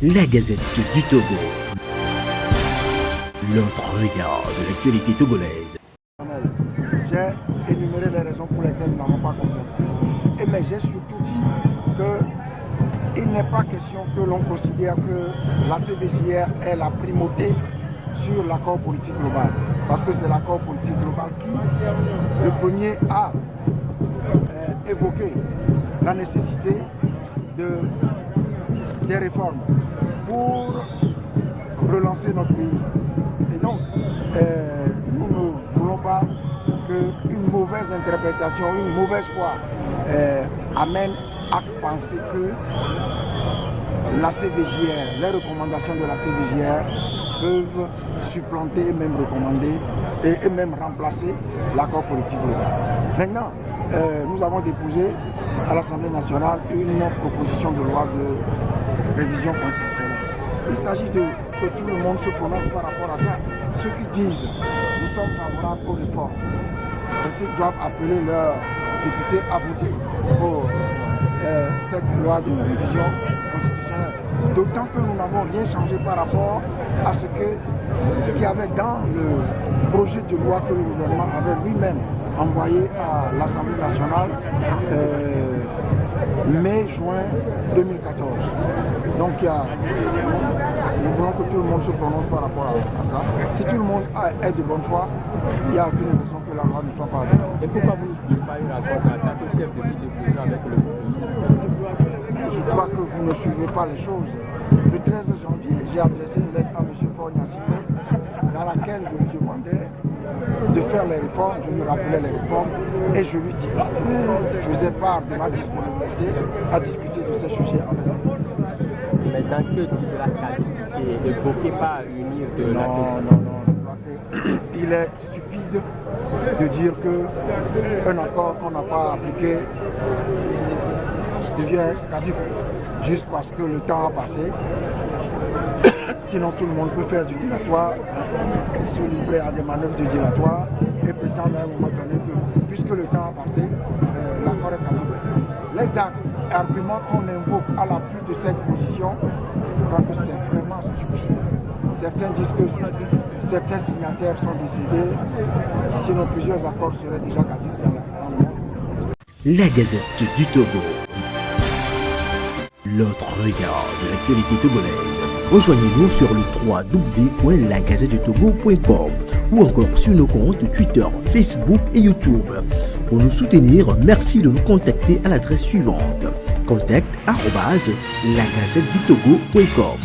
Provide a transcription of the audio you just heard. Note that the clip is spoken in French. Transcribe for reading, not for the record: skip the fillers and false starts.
La Gazette du Togo. L'autre regard de l'actualité togolaise. J'ai énuméré les raisons pour lesquelles nous n'avons pas confiance. Mais j'ai surtout dit qu'il n'est pas question que l'on considère que la CVJR est la primauté sur l'accord politique global. Parce que c'est l'accord politique global qui, le premier, a évoqué la nécessité des réformes pour relancer notre pays. Et donc, nous ne voulons pas qu'une mauvaise interprétation, une mauvaise foi amène à penser que la CVJR, les recommandations de la CVJR peuvent supplanter et même recommander et même remplacer l'accord politique global. Maintenant, nous avons déposé à l'Assemblée nationale une proposition de loi de révision constitutionnelle. Il s'agit que tout le monde se prononce par rapport à ça. Ceux qui disent nous sommes favorables aux réformes, ils doivent appeler leurs députés à voter pour cette loi de révision constitutionnelle. D'autant que nous n'avons rien changé par rapport à ce qu'il y avait dans le projet de loi que le gouvernement avait lui-même envoyé à l'Assemblée nationale mai-juin 2014. Donc nous voulons que tout le monde se prononce par rapport à ça. Si tout le monde est de bonne foi, il n'y a aucune raison que la loi ne soit pas adoptée. Et pourquoi vous ne suivez pas une accord en tant que chef de file d'opposition avec le gouvernement? Je crois que vous ne suivez pas les choses. Le 13 janvier, j'ai adressé une lettre à M. Fornia-Simé dans laquelle je lui demandais de faire les réformes, je lui rappelais les réformes et je lui faisais part de ma disponibilité à discuter de ces sujets avec lui. Mais dans que dit la caducité évoquée par une ministre de la Non, je crois qu'il est stupide de dire qu'un accord qu'on n'a pas appliqué devient caduc juste parce que le temps a passé. Sinon, tout le monde peut faire du dilatoire, se livrer à des manœuvres de dilatoire et prétendre à un moment donné que, puisque le temps a passé, l'accord est caduc. Les arguments qu'on invoque à l'appui de cette position, je crois que c'est vraiment stupide. Certains disent que certains signataires sont décédés, sinon plusieurs accords seraient déjà caducs dans le monde. La Gazette du Togo. L'autre regard de l'actualité togolaise. Rejoignez-nous sur le www.lagazettedutogo.com ou encore sur nos comptes Twitter, Facebook et YouTube. Pour nous soutenir, merci de nous contacter à l'adresse suivante: contact@lagazettedutogo.com.